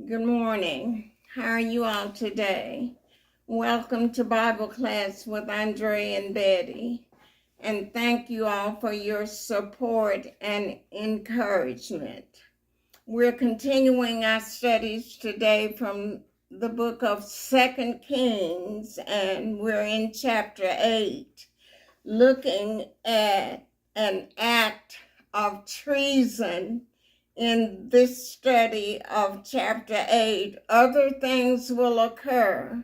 Good morning. How are you all today? Welcome to Bible class with Andre and Betty. And thank you all for your support and encouragement. We're continuing our studies today from the book of 2 Kings, and we're in chapter 8, looking at an act of treason. In this study of chapter 8, other things will occur,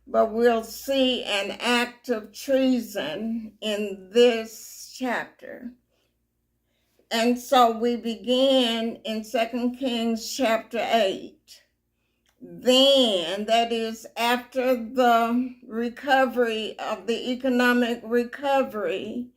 but we'll see an act of treason in this chapter. And so we begin in 2 Kings chapter 8. Then, that is after the recovery of the economic recovery,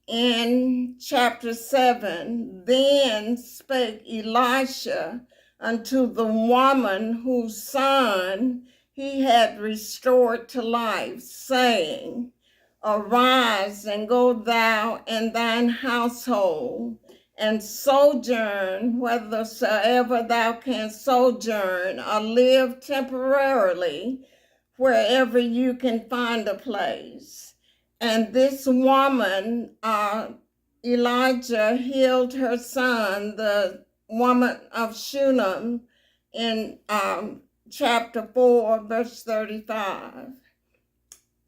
in chapter 7, then spake Elisha unto the woman whose son he had restored to life, saying, Arise and go thou and thine household, and sojourn whithersoever thou canst sojourn, or live temporarily wherever you can find a place. And this woman, Elijah, healed her son, the woman of Shunem, in chapter 4, verse 35.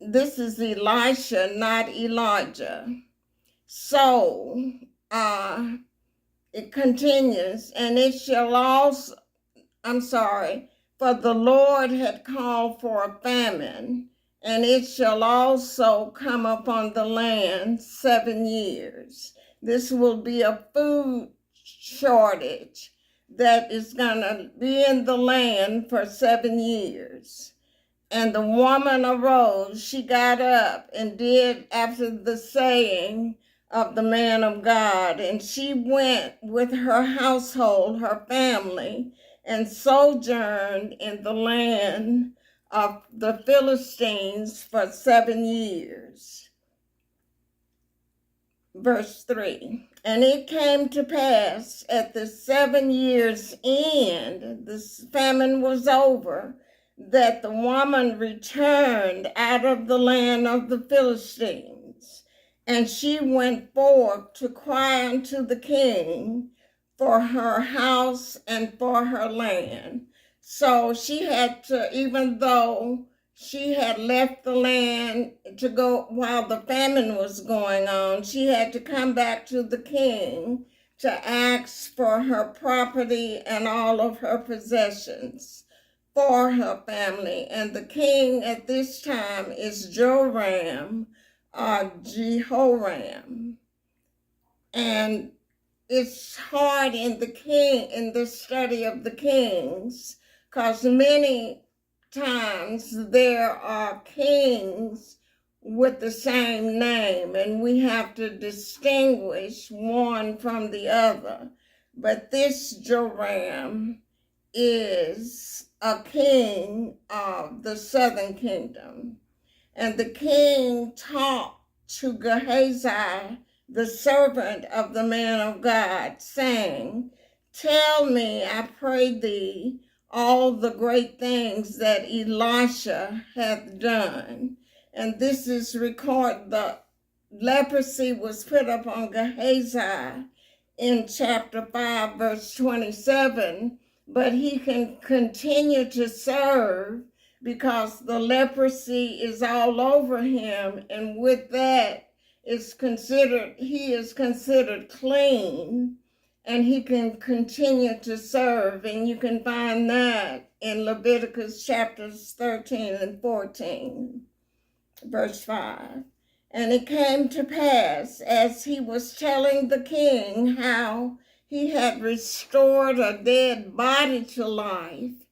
This is Elisha, not Elijah. So it continues, and it shall also, for the Lord had called for a famine, and it shall also come upon the land 7 years. This will be a food shortage that is going to be in the land for 7 years. And the woman arose, she got up and did after the saying of the man of God, and she went with her household, her family, and sojourned in the land of the Philistines for 7 years. Verse 3, and it came to pass at the 7 years' end, the famine was over, that the woman returned out of the land of the Philistines, and she went forth to cry unto the king for her house and for her land. So she had to, even though she had left the land to go while the famine was going on, she had to come back to the king to ask for her property and all of her possessions for her family. And the king at this time is Jehoram. And it's hard in the study of the kings, because many times there are kings with the same name, and we have to distinguish one from the other. But this Joram is a king of the southern kingdom. And the king talked to Gehazi, the servant of the man of God, saying, Tell me, I pray thee, all the great things that Elisha hath done. And this is recorded, the leprosy was put upon Gehazi in chapter 5, verse 27, but he can continue to serve because the leprosy is all over him, and with that he is considered clean, and he can continue to serve. And you can find that in Leviticus chapters 13 and 14, verse 5. And it came to pass, as he was telling the king how he had restored a dead body to life,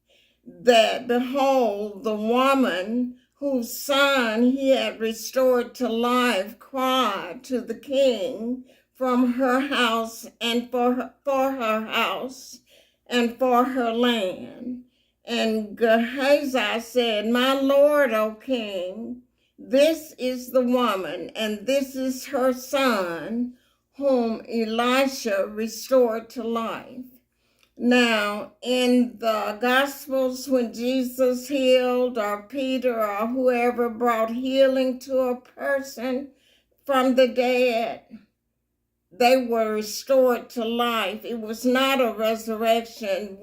that, behold, the woman whose son he had restored to life cried to the king from her house and for her house and for her land. And Gehazi said, My lord, O king, this is the woman, and this is her son, whom Elisha restored to life. Now, in the Gospels, when Jesus healed, or Peter, or whoever brought healing to a person from the dead, they were restored to life. It was not a resurrection,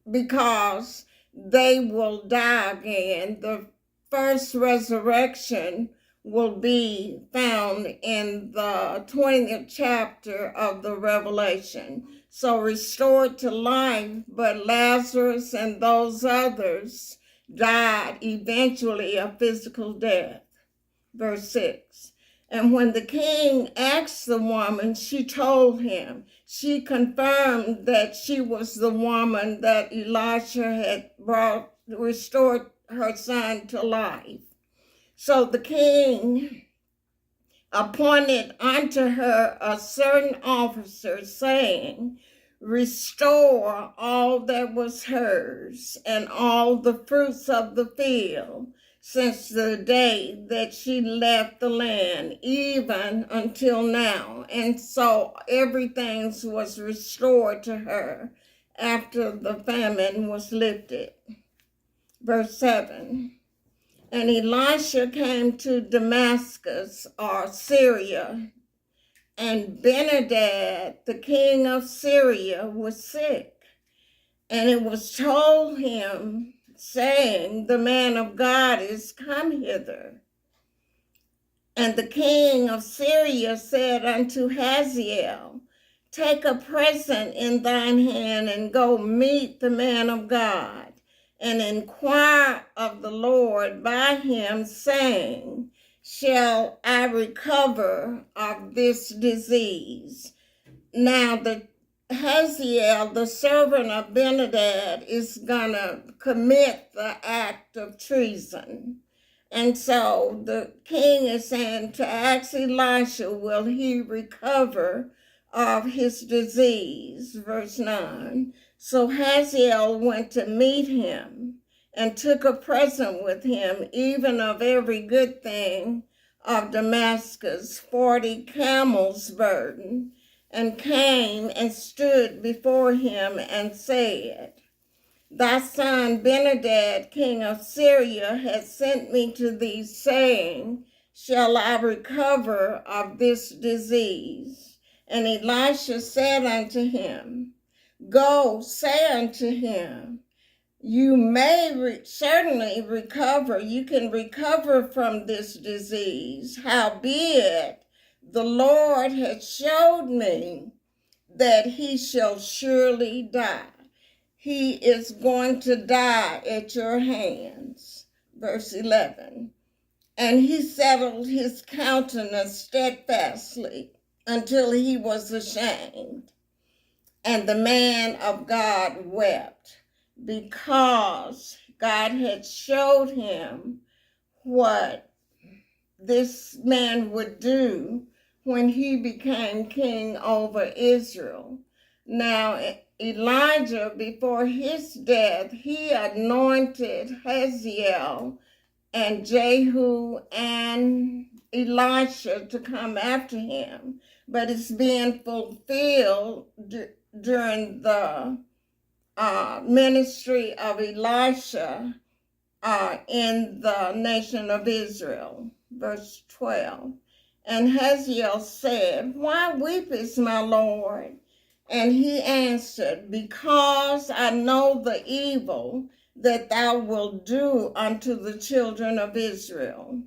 because they will die again. The first resurrection will be found in the 20th chapter of the Revelation. So restored to life, but Lazarus and those others died eventually a physical death. Verse 6. And when the king asked the woman, she told him. She confirmed that she was the woman that Elisha had restored her son to life. So the king appointed unto her a certain officer, saying, restore all that was hers, and all the fruits of the field, since the day that she left the land, even until now. And so everything was restored to her after the famine was lifted. Verse 7. And Elisha came to Damascus, or Syria, and Benhadad, the king of Syria, was sick. And it was told him, saying, the man of God is come hither. And the king of Syria said unto Hazael, take a present in thine hand, and go meet the man of God, and inquire of the Lord by him, saying, shall I recover of this disease? Now the Hazael, the servant of Benhadad, is gonna commit the act of treason. And so the king is saying to ask Elisha, will he recover of his disease? Verse 9. So Hazael went to meet him, and took a present with him, even of every good thing of Damascus, 40 camels' burden, and came and stood before him, and said, thy son Benhadad, king of Syria, hath sent me to thee, saying, shall I recover of this disease? And Elisha said unto him, go, say unto him, you may certainly recover. You can recover from this disease. Howbeit, the Lord hath showed me that he shall surely die. He is going to die at your hands. Verse 11. And he settled his countenance steadfastly until he was ashamed. And the man of God wept, because God had showed him what this man would do when he became king over Israel. Now, Elijah, before his death, he anointed Hazael and Jehu and Elisha to come after him. But it's being fulfilled during the ministry of Elisha in the nation of Israel. Verse 12. And Hazael said, why weepest, my Lord? And he answered, because I know the evil that thou wilt do unto the children of Israel.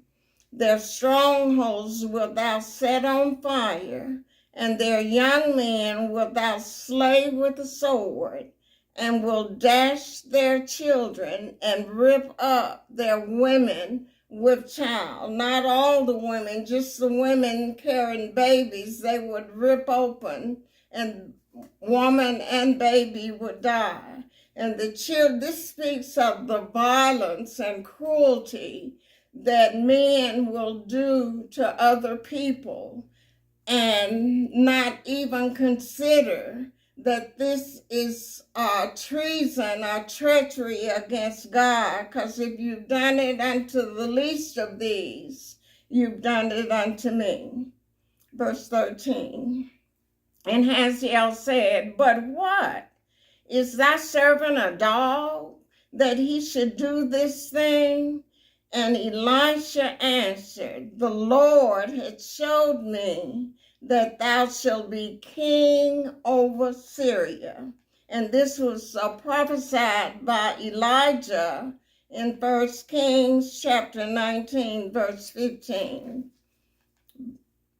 Their strongholds wilt thou set on fire, and their young men wilt thou slay with the sword, and will dash their children, and rip up their women with child. Not all the women, just the women carrying babies, they would rip open, and woman and baby would die. And the children, this speaks of the violence and cruelty that men will do to other people, and not even consider that this is treason or treachery against God, because if you've done it unto the least of these, you've done it unto me. Verse 13. And Hazael said, but what? Is thy servant a dog that he should do this thing? And Elisha answered, the Lord had showed me that thou shalt be king over Syria. And this was prophesied by Elijah in 1 Kings chapter 19, verse 15,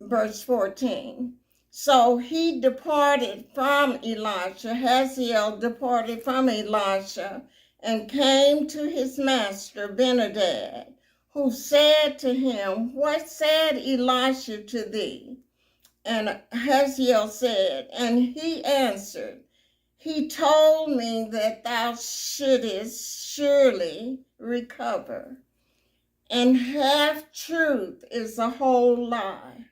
verse 14. So he departed from Elisha, Hazael departed from Elisha, and came to his master Benhadad, who said to him, what said Elisha to thee? And Hazael said, and he answered, he told me that thou shouldest surely recover, and half truth is a whole lie.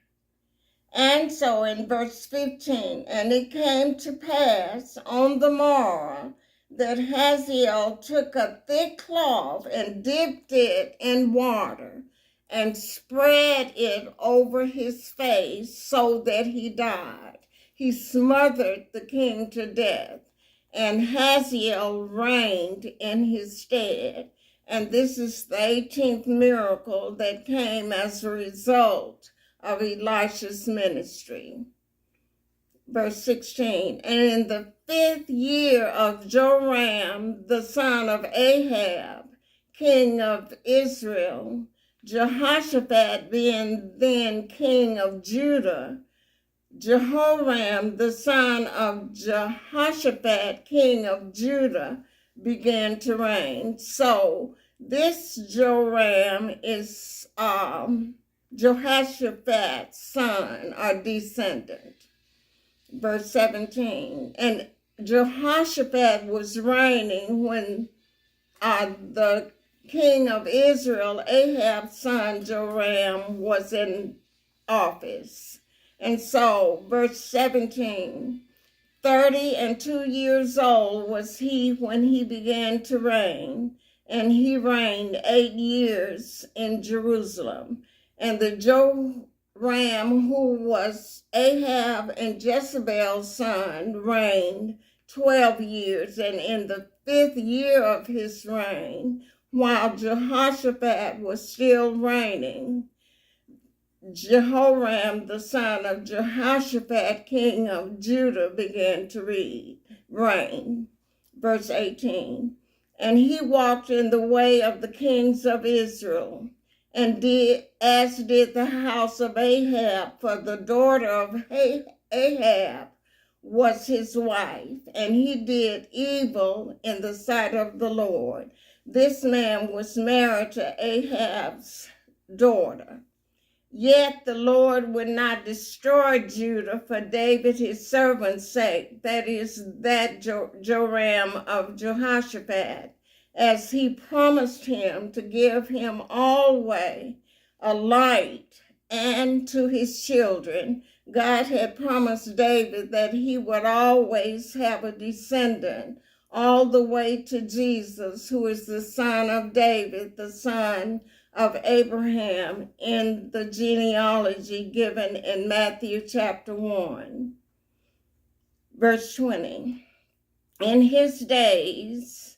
And so in verse 15, and it came to pass on the morrow that Hazael took a thick cloth and dipped it in water and spread it over his face so that he died. He smothered the king to death, and Hazael reigned in his stead. And this is the 18th miracle that came as a result of Elisha's ministry. Verse 16, and in the 5th year of Joram, the son of Ahab, king of Israel, Jehoshaphat being then king of Judah, Jehoram, the son of Jehoshaphat, king of Judah, began to reign. So this Joram is Jehoshaphat's son or descendant. Verse 17, and Jehoshaphat was reigning when the king of Israel, Ahab's son Joram, was in office. And so, verse 17, 32 years old was he when he began to reign, and he reigned 8 years in Jerusalem. And the Joram, who was Ahab and Jezebel's son, reigned 12 years, and in the 5th year of his reign, while Jehoshaphat was still reigning, Jehoram, the son of Jehoshaphat, king of Judah, began to reign. Verse 18, and he walked in the way of the kings of Israel, and did as did the house of Ahab, for the daughter of Ahab was his wife, and he did evil in the sight of the Lord. This man was married to Ahab's daughter. Yet the Lord would not destroy Judah for David his servant's sake, that is, that Joram of Jehoshaphat, as he promised him to give him always a light, and to his children. God had promised David that he would always have a descendant, all the way to Jesus, who is the son of David, the son of Abraham, in the genealogy given in Matthew chapter 1. Verse 20, in his days,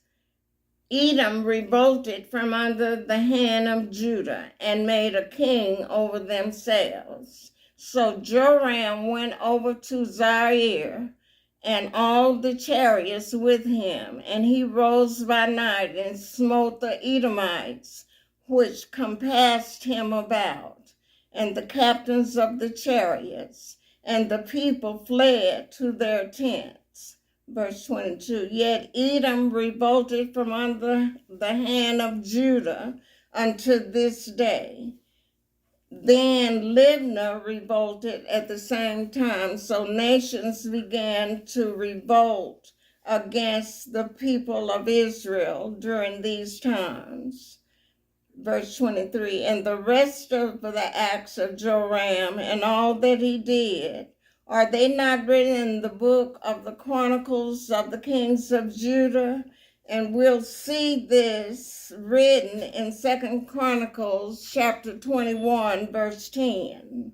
Edom revolted from under the hand of Judah and made a king over themselves. So Joram went over to Zaire and all the chariots with him, and he rose by night and smote the Edomites, which compassed him about, and the captains of the chariots, and the people fled to their tents. Verse 22, yet Edom revolted from under the hand of Judah unto this day. Then Libnah revolted at the same time, so nations began to revolt against the people of Israel during these times. Verse 23, and the rest of the acts of Joram and all that he did, are they not written in the book of the Chronicles of the Kings of Judah? And we'll see this written in 2 Chronicles chapter 21, verse 10.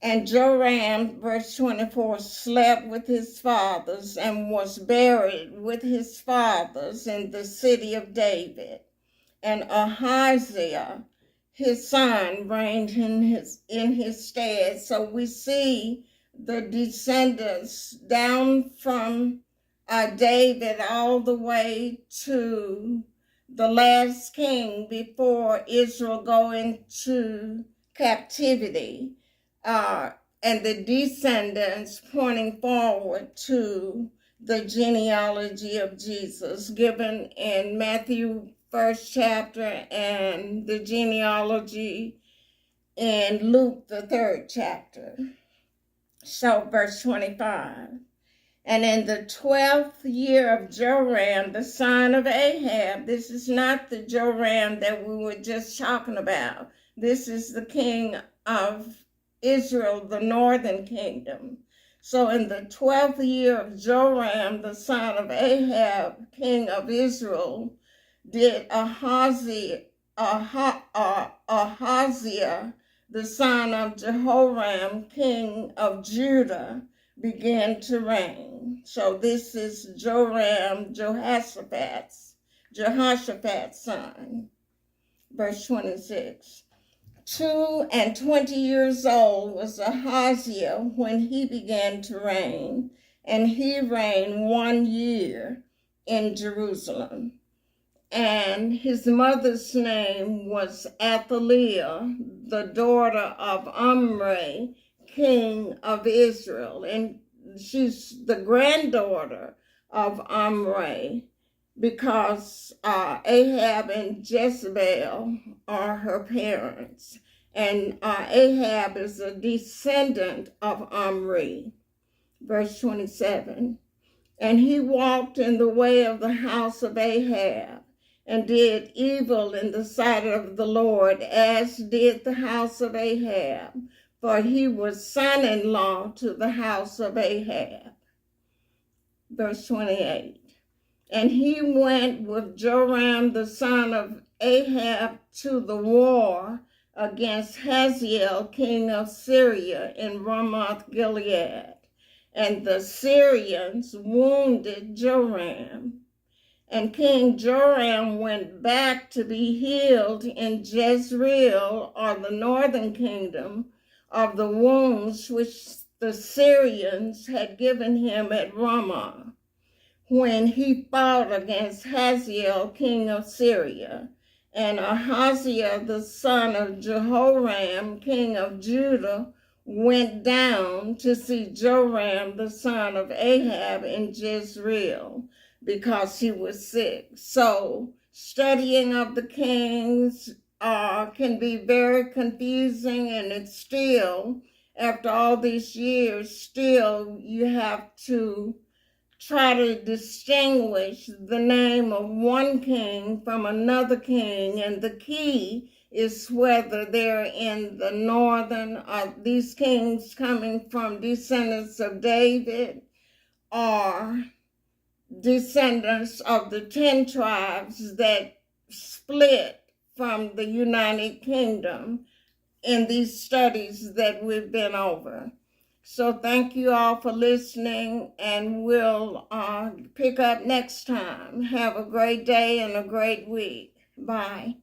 And Joram, verse 24, slept with his fathers and was buried with his fathers in the city of David. And Ahaziah, his son, reigned in his stead. So we see the descendants down from David all the way to the last king before Israel go into captivity, and the descendants pointing forward to the genealogy of Jesus given in Matthew 1st chapter and the genealogy in Luke the 3rd chapter. So verse 25. And in the 12th year of Joram, the son of Ahab, this is not the Joram that we were just talking about. This is the king of Israel, the northern kingdom. So in the 12th year of Joram, the son of Ahab, king of Israel, did Ahaziah, the son of Jehoram, king of Judah, began to reign. So this is Joram, Jehoshaphat's son. Verse 26. 22 years old was Ahaziah when he began to reign, and he reigned 1 year in Jerusalem. And his mother's name was Athaliah, the daughter of Omri, king of Israel. And she's the granddaughter of Omri because Ahab and Jezebel are her parents. And Ahab is a descendant of Omri. Verse 27. And he walked in the way of the house of Ahab, and did evil in the sight of the Lord, as did the house of Ahab, for he was son-in-law to the house of Ahab. Verse 28. And he went with Joram the son of Ahab to the war against Hazael, king of Syria, in Ramoth Gilead. And the Syrians wounded Joram. And King Joram went back to be healed in Jezreel, or the northern kingdom, of the wounds which the Syrians had given him at Ramah, when he fought against Hazael, king of Syria. And Ahaziah, the son of Jehoram, king of Judah, went down to see Joram, the son of Ahab, in Jezreel, because he was sick. So studying of the kings can be very confusing, and it's still, after all these years, still you have to try to distinguish the name of one king from another king, and the key is whether they're in the northern, these kings coming from descendants of David, or descendants of the 10 tribes that split from the United Kingdom in these studies that we've been over. So thank you all for listening, and we'll pick up next time. Have a great day and a great week. Bye.